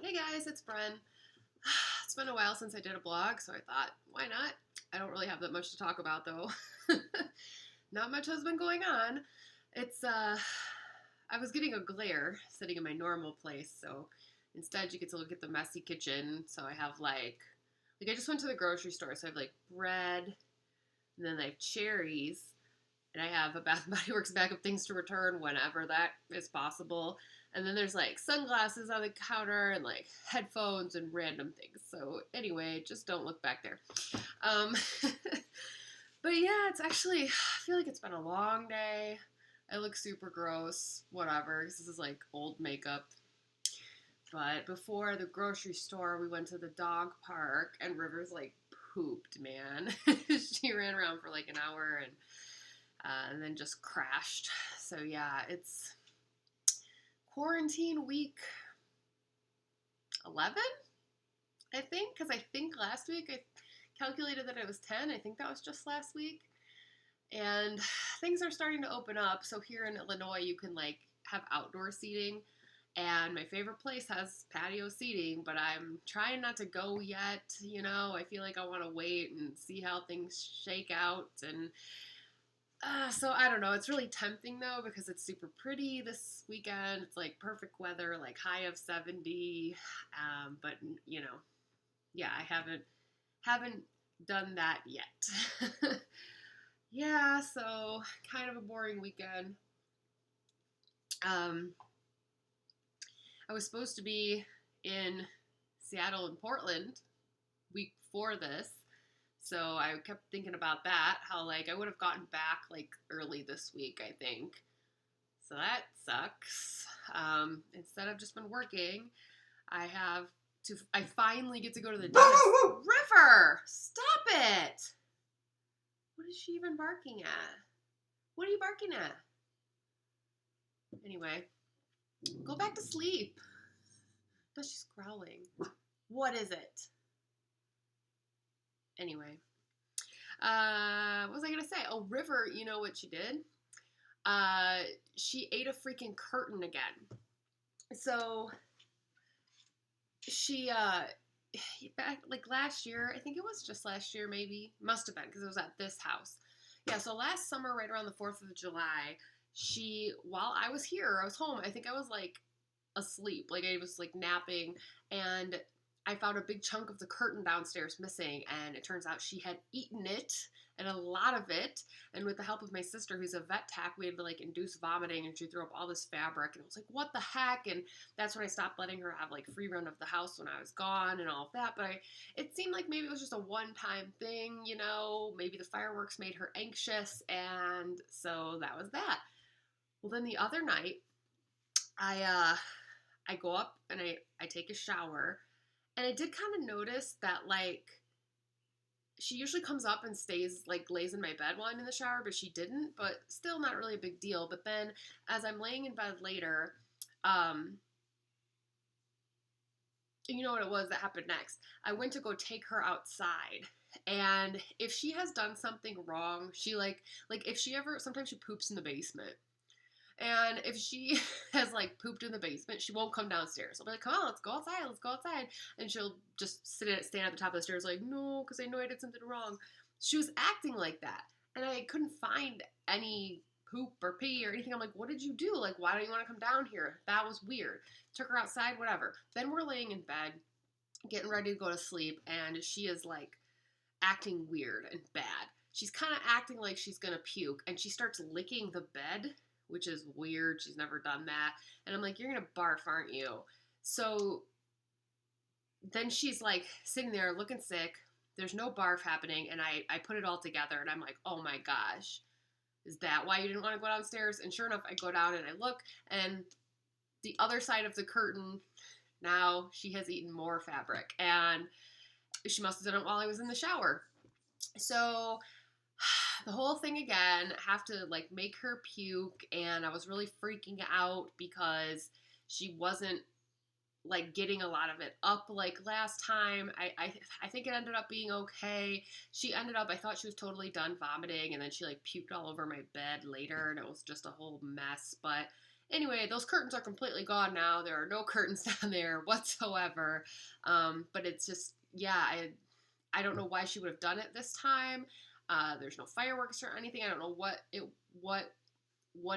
Hey guys, it's Bren. It's been a while since I did a blog, so I thought, why not? I don't really have that much to talk about though. Not much has been going on. It's I was getting a glare sitting in my normal place, so instead you get to look at the messy kitchen. So I have I just went to the grocery store, so I have like bread, and then I have cherries, and I have a Bath and Body Works bag of things to return whenever that is possible. And then there's like sunglasses on the counter and like headphones and random things. So anyway, just don't look back there. Um, but yeah, it's actually, I feel like it's been a long day. I look super gross, whatever, because this is like old makeup. But before the grocery store, we went to the dog park and Rivers like pooped, man. She ran around for like an hour and then just crashed. So yeah, it's quarantine week 11, I think, because I think last week I calculated that it was 10. I think that was just last week. And things are starting to open up. So here in Illinois, you can like have outdoor seating. And my favorite place has patio seating, but I'm trying not to go yet. I feel like I want to wait and see how things shake out. And so I don't know. It's really tempting though because it's super pretty this weekend. It's like perfect weather, like high of 70. But yeah, I haven't done that yet. Yeah, so kind of a boring weekend. Um, I was supposed to be in Seattle and Portland week before this. So I kept thinking about that, how like I would have gotten back like early this week, I think. So that sucks. Instead of just been working, I finally get to go to the dentist. River, stop it! What is she even barking at? What are you barking at? Anyway, go back to sleep. No, she's growling. What is it? Anyway, what was I gonna say? Oh, River, you know what she did? She ate a freaking curtain again. So she back like last year, I think it was just last year, maybe must have been because it was at this house. Yeah, so last summer, right around the 4th of July, while I was here, I was home. I think I was like asleep, like I was like napping, and I found a big chunk of the curtain downstairs missing, and it turns out she had eaten it, and a lot of it. And with the help of my sister, who's a vet tech, we had to like induce vomiting, and she threw up all this fabric, and I was like, what the heck? And that's when I stopped letting her have like free run of the house when I was gone and all of that. But it seemed like maybe it was just a one-time thing, maybe the fireworks made her anxious, and so that was that. Well, then the other night, I go up and I take a shower, and I did kind of notice that like she usually comes up and stays like lays in my bed while I'm in the shower, but she didn't. But still, not really a big deal. But then, as I'm laying in bed later, um, you know what it was that happened next? I went to go take her outside. And if she has done something wrong, she like if she ever sometimes she poops in the basement. And if she has like pooped in the basement, she won't come downstairs. I'll be like, come on, let's go outside, let's go outside. And she'll just stand at the top of the stairs like, no, because I know I did something wrong. She was acting like that. And I couldn't find any poop or pee or anything. I'm like, what did you do? Like, why don't you want to come down here? That was weird. Took her outside, whatever. Then we're laying in bed, getting ready to go to sleep, and she is like acting weird and bad. She's kind of acting like she's gonna puke, and she starts licking the bed, which is weird. She's never done that. And I'm like, you're gonna barf, aren't you? So then she's like sitting there looking sick. There's no barf happening, and I put it all together, and I'm like, oh my gosh, is that why you didn't want to go downstairs? And sure enough, I go down and I look, and the other side of the curtain, now she has eaten more fabric, and she must have done it while I was in the shower. So the whole thing again, have to like make her puke, and I was really freaking out because she wasn't like getting a lot of it up like last time. I think it ended up being okay. I thought she was totally done vomiting, and then she like puked all over my bed later, and it was just a whole mess. But Anyway, those curtains are completely gone now. There are no curtains down there whatsoever. But it's just, yeah, I don't know why she would have done it this time. There's no fireworks or anything. I don't know what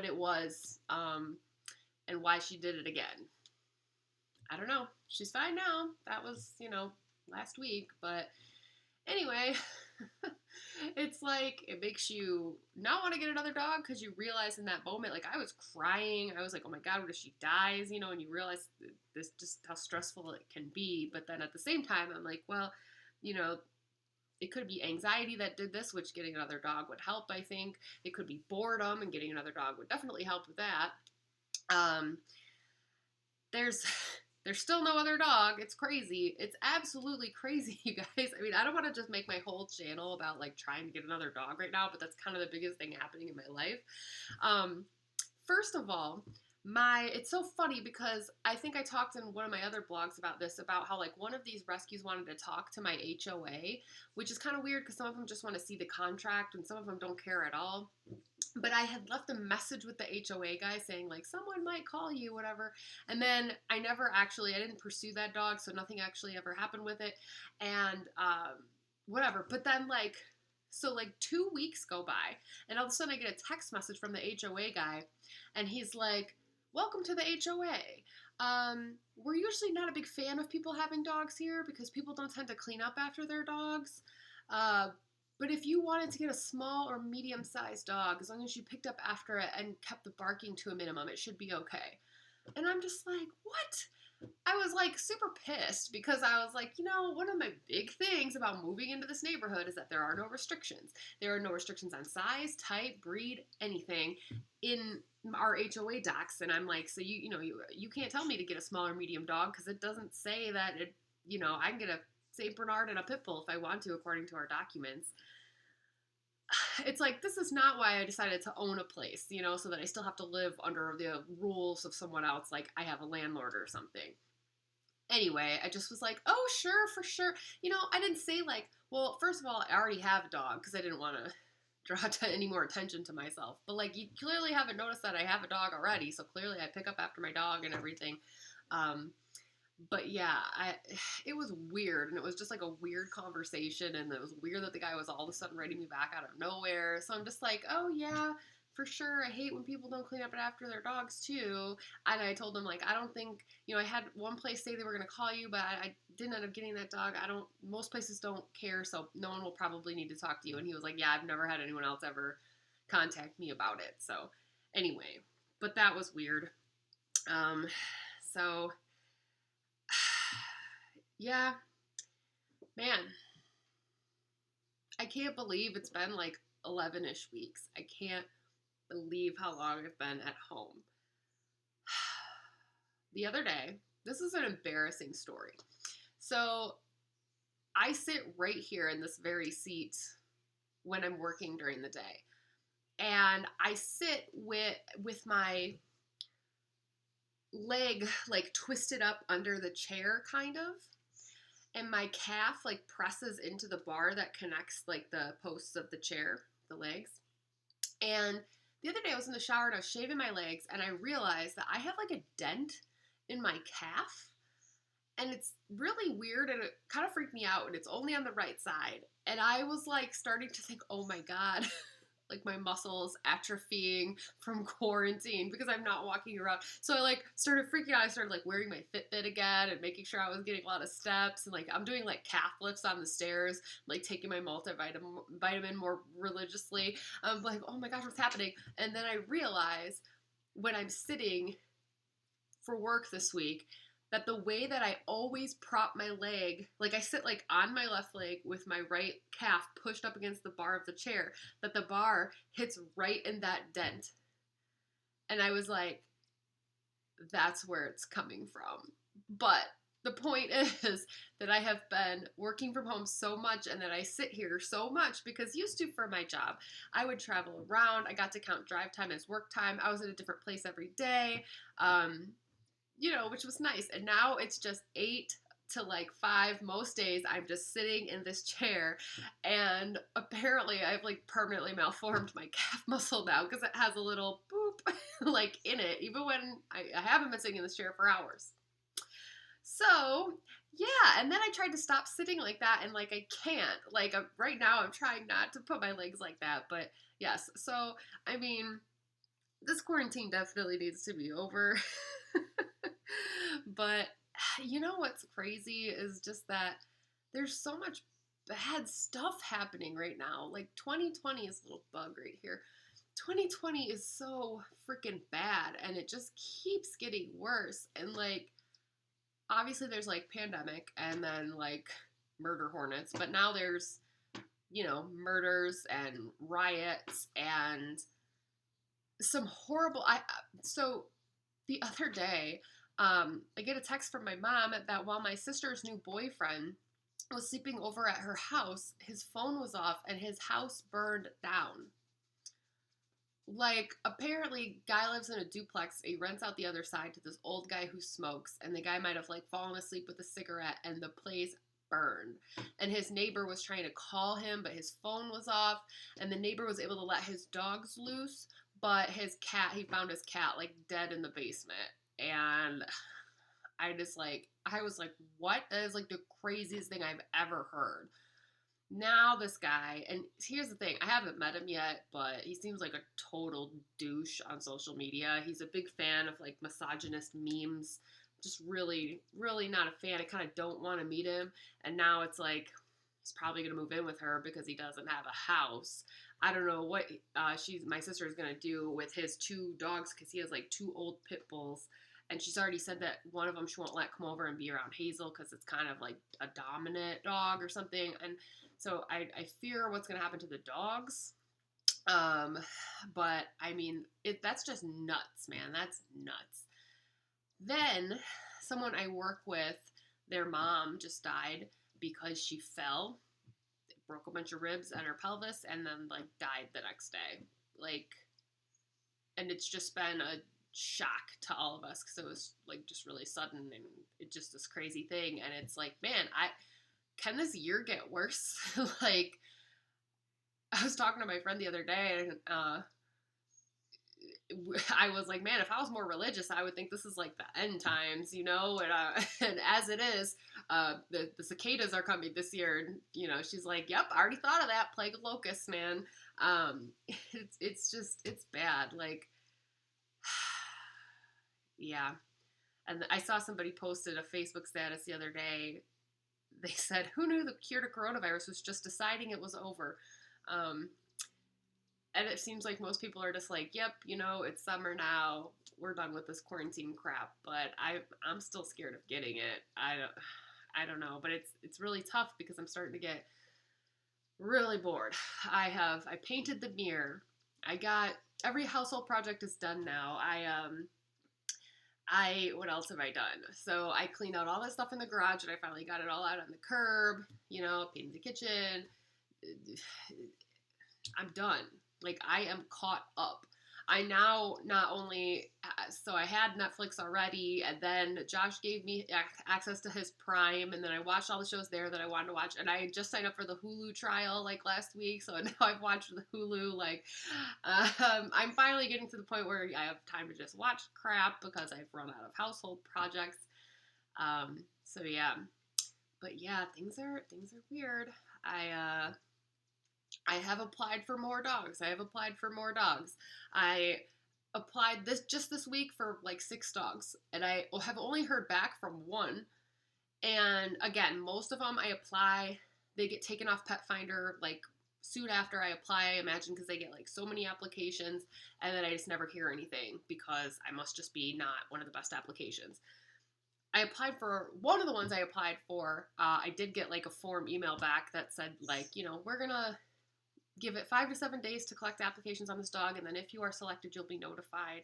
it was, and why she did it again. I don't know. She's fine now. That was, last week. But anyway, it's like it makes you not want to get another dog because you realize in that moment, like I was crying. I was like, oh my God, what if she dies? And you realize this just how stressful it can be. But then at the same time, I'm like, well, you know, it could be anxiety that did this, which getting another dog would help, I think. It could be boredom, and getting another dog would definitely help with that. Um, there's there's still no other dog. It's crazy. It's absolutely crazy, you guys. I mean, I don't want to just make my whole channel about like trying to get another dog right now, but that's kind of the biggest thing happening in my life. First of all, it's so funny because I think I talked in one of my other blogs about this, about how like one of these rescues wanted to talk to my HOA, which is kind of weird because some of them just want to see the contract and some of them don't care at all. But I had left a message with the HOA guy saying like someone might call you, whatever. And then I didn't pursue that dog, so nothing actually ever happened with it. And whatever. But then so 2 weeks go by, and all of a sudden I get a text message from the HOA guy, and he's like, welcome to the HOA. We're usually not a big fan of people having dogs here because people don't tend to clean up after their dogs. But if you wanted to get a small or medium-sized dog, as long as you picked up after it and kept the barking to a minimum, it should be okay. And I'm just like, what? I was like super pissed because I was like, one of my big things about moving into this neighborhood is that there are no restrictions. There are no restrictions on size, type, breed, anything in our HOA docs. And I'm like, so you can't tell me to get a small or medium dog because it doesn't say that I can get a St. Bernard and a pit bull if I want to, according to our documents. It's like, this is not why I decided to own a place, so that I still have to live under the rules of someone else, like I have a landlord or something. Anyway, I just was like, oh, sure, for sure. I didn't say like, well, first of all, I already have a dog because I didn't want to draw any more attention to myself. But like, you clearly haven't noticed that I have a dog already, so clearly I pick up after my dog and everything. But yeah, it was weird, and it was just like a weird conversation, and it was weird that the guy was all of a sudden writing me back out of nowhere. So I'm just like, oh yeah, for sure. I hate when people don't clean up after their dogs too. And I told him like, I don't think, I had one place say they were going to call you, but I didn't end up getting that dog. Most places don't care, so no one will probably need to talk to you. And he was like, yeah, I've never had anyone else ever contact me about it. So anyway, but that was weird. So yeah, man, I can't believe it's been like 11-ish weeks. I can't believe how long I've been at home. The other day, this is an embarrassing story. So I sit right here in this very seat when I'm working during the day. And I sit with my leg like twisted up under the chair kind of. And my calf like presses into the bar that connects like the posts of the chair, the legs. And the other day I was in the shower and I was shaving my legs and I realized that I have like a dent in my calf. And it's really weird and it kind of freaked me out, and it's only on the right side. And I was like starting to think, oh my God, like my muscles atrophying from quarantine because I'm not walking around. So I like started freaking out. I started like wearing my Fitbit again and making sure I was getting a lot of steps, and like I'm doing like calf lifts on the stairs, like taking my multivitamin more religiously. I'm like, oh my gosh, what's happening? And then I realize when I'm sitting for work this week that the way that I always prop my leg, like I sit like on my left leg with my right calf pushed up against the bar of the chair, that the bar hits right in that dent. And I was like, that's where it's coming from. But the point is that I have been working from home so much and that I sit here so much because used to for my job, I would travel around. I got to count drive time as work time. I was at a different place every day. Which was nice. And now it's just 8 to like 5 most days. I'm just sitting in this chair, and apparently I've like permanently malformed my calf muscle now because it has a little boop poop like in it, even when I haven't been sitting in this chair for hours. So yeah, and then I tried to stop sitting like that, and like I can't. Like right now, I'm trying not to put my legs like that, but yes. So I mean, this quarantine definitely needs to be over. But you know what's crazy is just that there's so much bad stuff happening right now. Like 2020 is a little bug right here. 2020 is so freaking bad, and it just keeps getting worse. And like obviously there's like pandemic and then like murder hornets, but now there's, you know, murders and riots and some horrible so the other day I get a text from my mom that while my sister's new boyfriend was sleeping over at her house, his phone was off and his house burned down. Like, apparently, guy lives in a duplex. He rents out the other side to this old guy who smokes, and the guy might have like fallen asleep with a cigarette, and the place burned. And his neighbor was trying to call him, but his phone was off, and the neighbor was able to let his dogs loose, but his cat, he found his cat like dead in the basement. And I was like, what? That is like the craziest thing I've ever heard. Now this guy, and here's the thing, I haven't met him yet, but he seems like a total douche on social media. He's a big fan of like misogynist memes. Just really, really not a fan. I kind of don't want to meet him. And now it's like he's probably gonna move in with her because he doesn't have a house. I don't know what my sister is gonna do with his two dogs because he has like two old pit bulls. And she's already said that one of them she won't let come over and be around Hazel because it's kind of like a dominant dog or something. And so I fear what's going to happen to the dogs. But I mean, that's just nuts, man. That's nuts. Then someone I work with, their mom just died because she fell, broke a bunch of ribs and her pelvis, and then like died the next day. Like, and it's just been a shock to all of us because it was like just really sudden and it's just this crazy thing. And it's like, man, can this year get worse? Like, I was talking to my friend the other day, and I was like, man, if I was more religious, I would think this is like the end times, you know? And and as it is, the cicadas are coming this year. And, you know, she's like, yep, I already thought of that. Plague of locusts, man. It's just, it's bad. Like, yeah. And I saw somebody posted a Facebook status the other day. They said, who knew the cure to coronavirus was just deciding it was over? And it seems like most people are just like, yep, you know, it's summer now. We're done with this quarantine crap. But I'm still scared of getting it. I don't know. But it's really tough because I'm starting to get really bored. I painted the mirror. I got every household project is done now. What else have I done? So I cleaned out all that stuff in the garage and I finally got it all out on the curb, you know, painted the kitchen. I'm done. Like, I am caught up. I now not only, so I had Netflix already, and then Josh gave me access to his Prime, and then I watched all the shows there that I wanted to watch, and I just signed up for the Hulu trial, like, last week, so now I've watched the Hulu, like, I'm finally getting to the point where I have time to just watch crap, because I've run out of household projects, so yeah, but yeah, things are weird. I have applied for more dogs. I applied this week for like 6 dogs, and I have only heard back from one. And again, most of them I apply, they get taken off Pet Finder like soon after I apply, I imagine, because they get like so many applications, and then I just never hear anything because I must just be not one of the best applications. I applied for one of the ones I applied for. I did get like a form email back that said like, you know, we're gonna give it 5 to 7 days to collect applications on this dog, and then if you are selected, you'll be notified.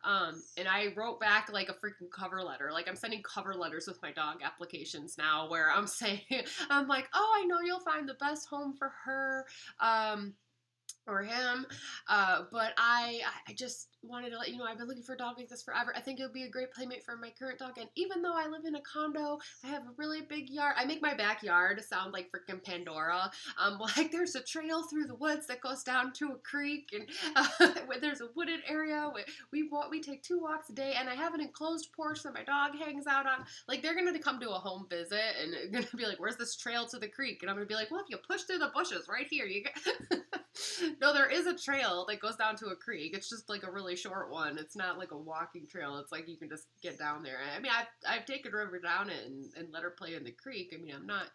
And I wrote back like a freaking cover letter. Like, I'm sending cover letters with my dog applications now, where I'm saying, I'm like, oh, I know you'll find the best home for her. or him. But I just wanted to let you know I've been looking for a dog like this forever. I think it would be a great playmate for my current dog. And even though I live in a condo, I have a really big yard. I make my backyard sound like freaking Pandora. Like there's a trail through the woods that goes down to a creek, and there's a wooded area. We take 2 walks a day, and I have an enclosed porch that my dog hangs out on. Like they're gonna come to a home visit, and they're gonna be like, "Where's this trail to the creek?" And I'm gonna be like, "Well, if you push through the bushes, right here, you get." No, there is a trail that goes down to a creek. It's just like a really short one. It's not like a walking trail. It's like you can just get down there. I mean, I've taken River down it and let her play in the creek. I mean, I'm not.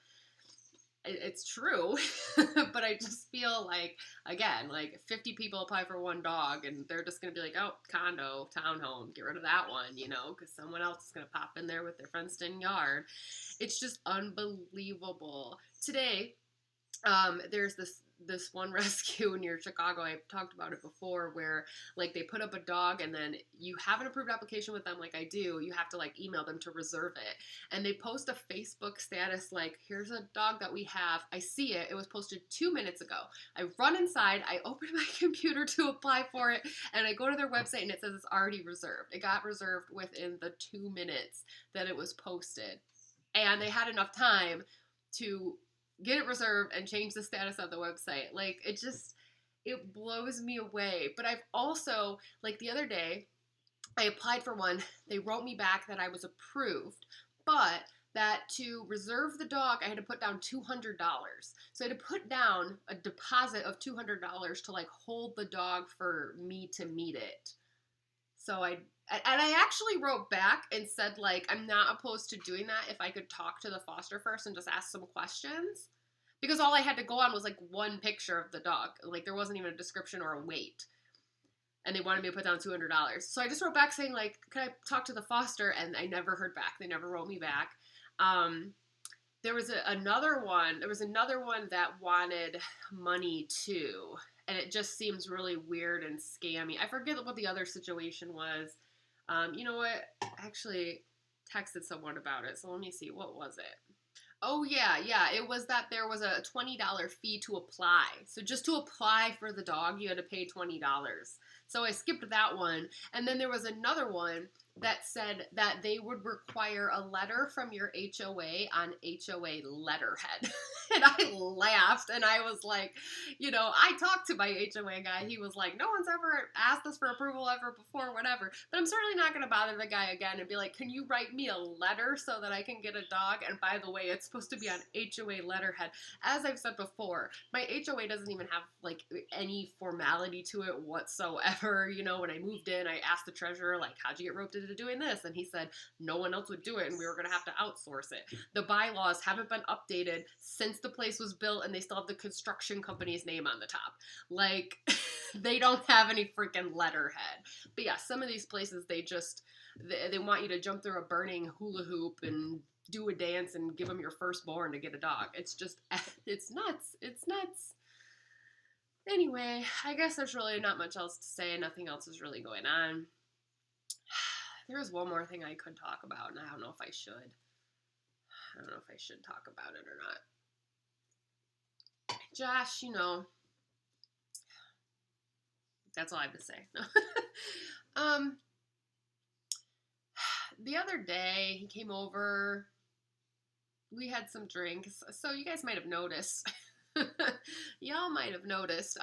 It's true, but I just feel like again, like 50 people apply for one dog, and they're just gonna be like, oh, condo, townhome, get rid of that one, because someone else is gonna pop in there with their fenced-in yard. It's just unbelievable. Today, there's this one rescue near Chicago. I've talked about it before, where like they put up a dog, and then you have an approved application with them, like I do. You have to like email them to reserve it, and they post a Facebook status like, "Here's a dog that we have." I see it. It was posted 2 minutes ago. I run inside. I open my computer to apply for it, and I go to their website, and it says it's already reserved. It got reserved within the 2 minutes that it was posted, and they had enough time to get it reserved and change the status of the website. Like it blows me away. But I've also, like the other day, I applied for one. They wrote me back that I was approved, but that to reserve the dog, I had to put down $200. So I had to put down a deposit of $200 to like hold the dog for me to meet it. So I actually wrote back and said, like, I'm not opposed to doing that if I could talk to the foster first and just ask some questions. Because all I had to go on was, like, one picture of the dog. Like, there wasn't even a description or a weight. And they wanted me to put down $200. So I just wrote back saying, like, can I talk to the foster? And I never heard back. They never wrote me back. There was another one. There was another one that wanted money, too. And it just seems really weird and scammy. I forget what the other situation was. You know what? I actually texted someone about it. So let me see. What was it? Oh, yeah, yeah. It was that there was a $20 fee to apply. So just to apply for the dog, you had to pay $20. So I skipped that one. And then there was another one that said that they would require a letter from your HOA on HOA letterhead. And I laughed, and I was like, I talked to my HOA guy. He was like, no one's ever asked us for approval ever before, whatever. But I'm certainly not going to bother the guy again and be like, can you write me a letter so that I can get a dog? And by the way, it's supposed to be on HOA letterhead. As I've said before, my HOA doesn't even have like any formality to it whatsoever. When I moved in, I asked the treasurer, like, how'd you get roped into doing this? And he said no one else would do it, and we were going to have to outsource it. The bylaws haven't been updated since the place was built, and they still have the construction company's name on the top. Like, they don't have any freaking letterhead. But yeah, some of these places, they want you to jump through a burning hula hoop and do a dance and give them your firstborn to get a dog. It's just, it's nuts. It's nuts. Anyway, I guess there's really not much else to say. Nothing else is really going on. There was one more thing I could talk about, and I don't know if I should. I don't know if I should talk about it or not. Josh, that's all I have to say. The other day, he came over. We had some drinks. So you guys might have noticed. Y'all might have noticed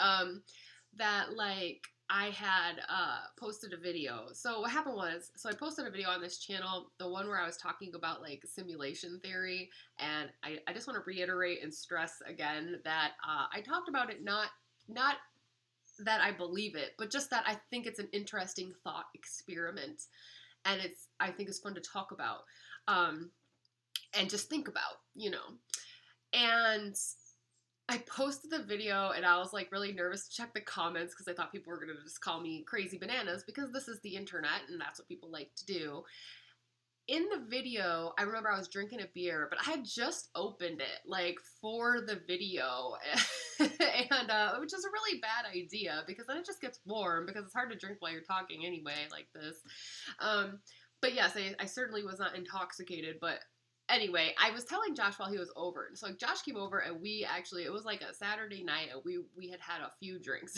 that, like, I had posted a video. So what happened was, I posted a video on this channel, the one where I was talking about, like, simulation theory, and I just want to reiterate and stress again that I talked about it not that I believe it, but just that I think it's an interesting thought experiment, and I think it's fun to talk about, and just think about, and I posted the video, and I was, like, really nervous to check the comments because I thought people were going to just call me crazy bananas because this is the internet, and that's what people like to do. In the video, I remember I was drinking a beer, but I had just opened it, like, for the video, and which is a really bad idea because then it just gets warm because it's hard to drink while you're talking anyway, like this. But yes, I certainly was not intoxicated, but Anyway, I was telling Josh while he was over. So like, Josh came over and we actually, it was like a Saturday night and we had a few drinks.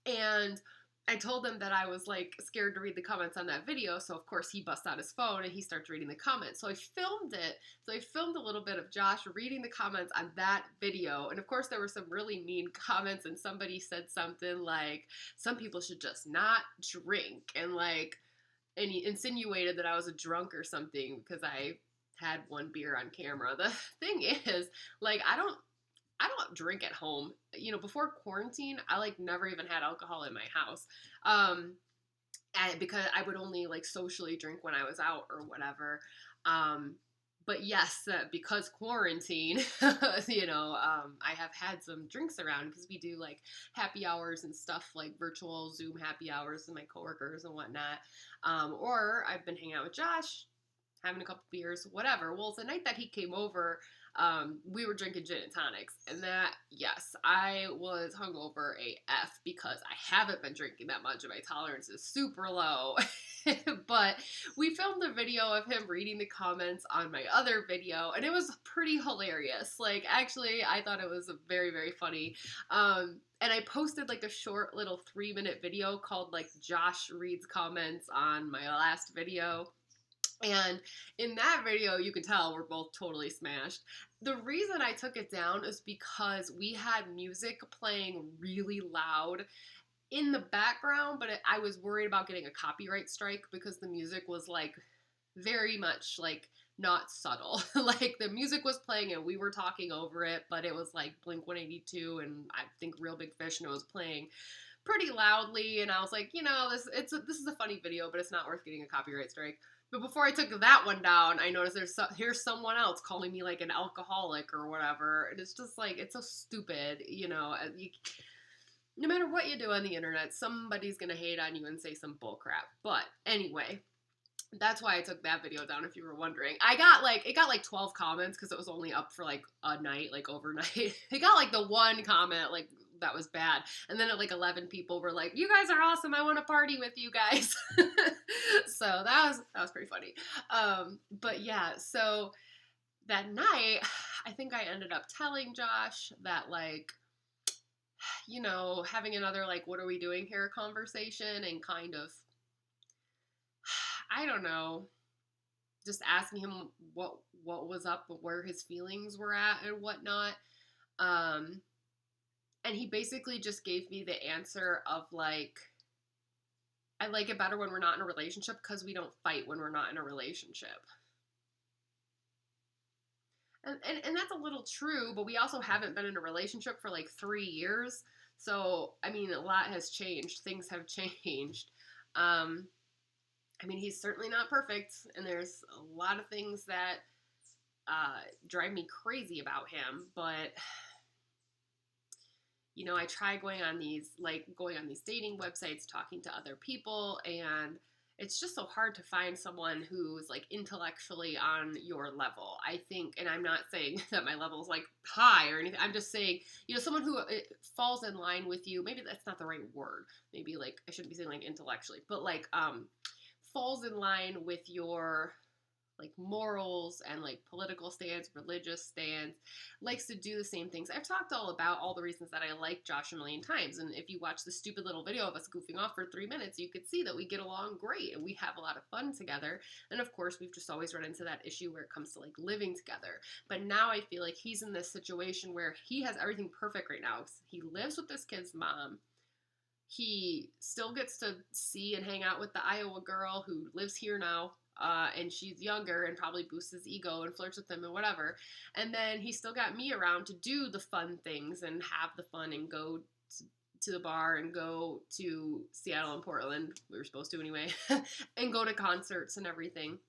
And I told him that I was like scared to read the comments on that video. So of course he busts out his phone and he starts reading the comments. So I filmed it. So I filmed a little bit of Josh reading the comments on that video. And of course there were some really mean comments and somebody said something like, some people should just not drink. And he insinuated that I was a drunk or something because I had one beer on camera. The thing is, like, I don't drink at home. You know, before quarantine, I like never even had alcohol in my house. And because I would only like socially drink when I was out or whatever. But yes, because quarantine, I have had some drinks around because we do like happy hours and stuff, like virtual Zoom happy hours with my coworkers and whatnot. Or I've been hanging out with Josh, having a couple beers, whatever. Well, the night that he came over, we were drinking gin and tonics, and that, yes, I was hungover AF because I haven't been drinking that much, and my tolerance is super low. But we filmed a video of him reading the comments on my other video, and it was pretty hilarious. Like, actually, I thought it was very, very funny. And I posted like a short little 3-minute video called like Josh Reads Comments on my last video. And in that video, you can tell we're both totally smashed. The reason I took it down is because we had music playing really loud in the background, but I was worried about getting a copyright strike because the music was like very much like not subtle. Like the music was playing and we were talking over it, but it was like Blink-182 and I think Real Big Fish, and it was playing pretty loudly, and I was like, this is a funny video, but it's not worth getting a copyright strike. But before I took that one down, I noticed here's someone else calling me like an alcoholic or whatever. And it's just like, it's so stupid, no matter what you do on the internet, somebody's going to hate on you and say some bullcrap. But anyway, that's why I took that video down, if you were wondering. It got like 12 comments because it was only up for like a night, like overnight. It got like the one comment, like, that was bad. And then like 11 people were like, you guys are awesome, I want to party with you guys. So that was pretty funny. But yeah, so that night, I think I ended up telling Josh that like, having another like, what are we doing here conversation, and kind of, I don't know, just asking him what was up, where his feelings were at and whatnot. And he basically just gave me the answer of like, I like it better when we're not in a relationship because we don't fight when we're not in a relationship. And that's a little true, but we also haven't been in a relationship for like 3 years. So, I mean, a lot has changed. Things have changed. He's certainly not perfect, and there's a lot of things that drive me crazy about him, but I try going on these dating websites, talking to other people, and it's just so hard to find someone who's like intellectually on your level, I think. And I'm not saying that my level is like high or anything. I'm just saying, someone who falls in line with you. Maybe that's not the right word. Maybe like, I shouldn't be saying like intellectually, but like, falls in line with your like morals and like political stance, religious stance, likes to do the same things. I've talked all about all the reasons that I like Josh a million times. And if you watch the stupid little video of us goofing off for 3 minutes, you could see that we get along great and we have a lot of fun together. And of course, we've just always run into that issue where it comes to like living together. But now I feel like he's in this situation where he has everything perfect right now. He lives with this kid's mom. He still gets to see and hang out with the Iowa girl who lives here now. And she's younger and probably boosts his ego and flirts with him and whatever. And then he still got me around to do the fun things and have the fun and go to the bar and go to Seattle and Portland. We were supposed to anyway. And go to concerts and everything.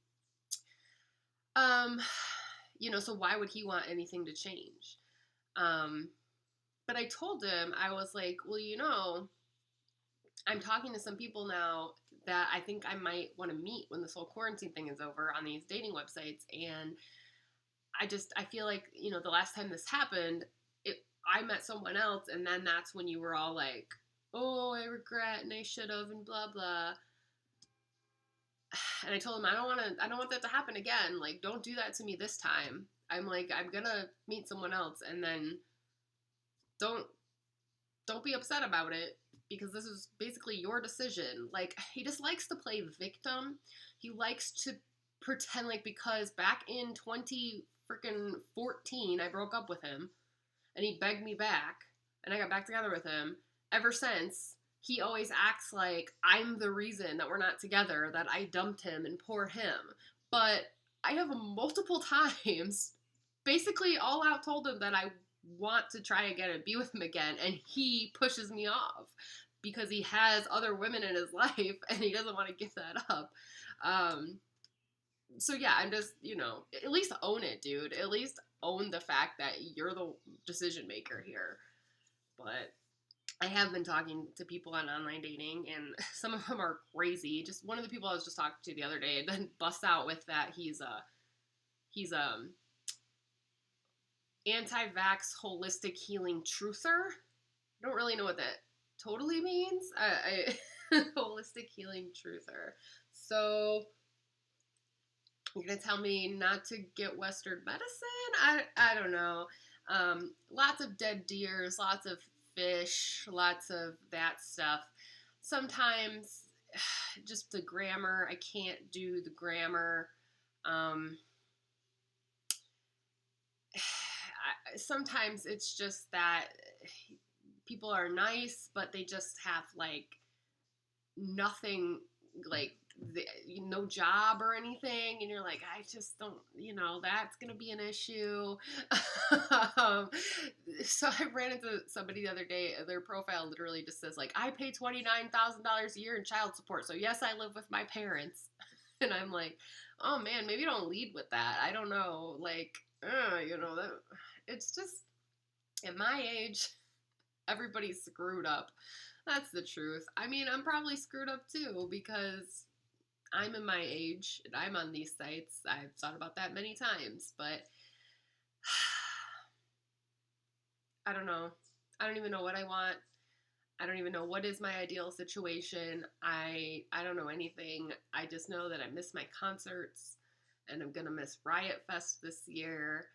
So why would he want anything to change? But I told him, I was like, well, I'm talking to some people now that I think I might want to meet when this whole quarantine thing is over on these dating websites. And I feel like, the last time this happened, I met someone else, and then that's when you were all like, oh, I regret and I should have and blah, blah. And I told him, I don't want that to happen again. Like, don't do that to me this time. I'm like, I'm gonna meet someone else, and then don't don't be upset about it because this is basically your decision. Like, he just likes to play victim. He likes to pretend like, because back in 20 freaking 14, I broke up with him and he begged me back and I got back together with him. Ever since, he always acts like I'm the reason that we're not together, that I dumped him and poor him. But I have multiple times basically all out told him that I want to try again and be with him again, and he pushes me off because he has other women in his life and he doesn't want to give that up. Um, so yeah, I'm just, at least own it, dude. At least own the fact that you're the decision maker here. But I have been talking to people on online dating, and some of them are crazy. Just one of the people I was just talking to the other day then busts out with that he's anti-vax holistic healing truther. I don't really know what that totally means. Holistic healing truther. So you're gonna tell me not to get Western medicine? I don't know. Lots of dead deers, lots of fish, lots of that stuff. Sometimes just the grammar, I can't do the grammar. Sometimes it's just that people are nice, but they just have like nothing, like no job or anything, and you're like, I just don't, that's gonna be an issue. So I ran into somebody the other day. Their profile literally just says like, I pay $29,000 a year in child support, so yes, I live with my parents. And I'm like, oh man, maybe don't lead with that. I don't know, like, that it's just, at my age, everybody's screwed up. That's the truth. I mean, I'm probably screwed up too because I'm in my age and I'm on these sites. I've thought about that many times, but I don't know. I don't even know what I want. I don't even know what is my ideal situation. I don't know anything. I just know that I miss my concerts and I'm going to miss Riot Fest this year,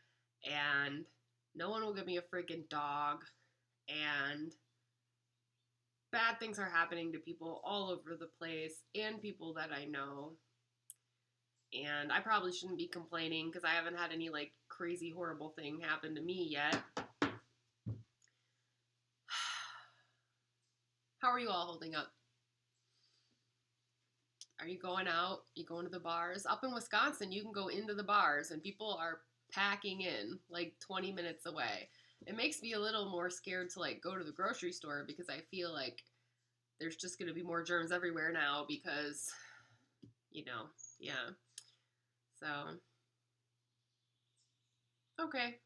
and no one will give me a freaking dog, and bad things are happening to people all over the place and people that I know. And I probably shouldn't be complaining because I haven't had any like crazy horrible thing happen to me yet. How are you all holding up? Are you going out? You going to the bars? Up in Wisconsin, you can go into the bars and people are packing in like 20 minutes away. It makes me a little more scared to like go to the grocery store because I feel like there's just going to be more germs everywhere now because, yeah. So, okay.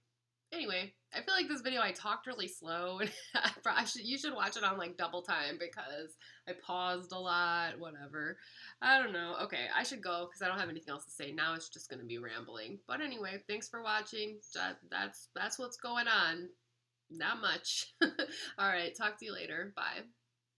Anyway, I feel like this video I talked really slow, and you should watch it on like double time because I paused a lot, whatever. I don't know. Okay, I should go because I don't have anything else to say. Now it's just going to be rambling. But anyway, thanks for watching. That's what's going on. Not much. All right, talk to you later. Bye.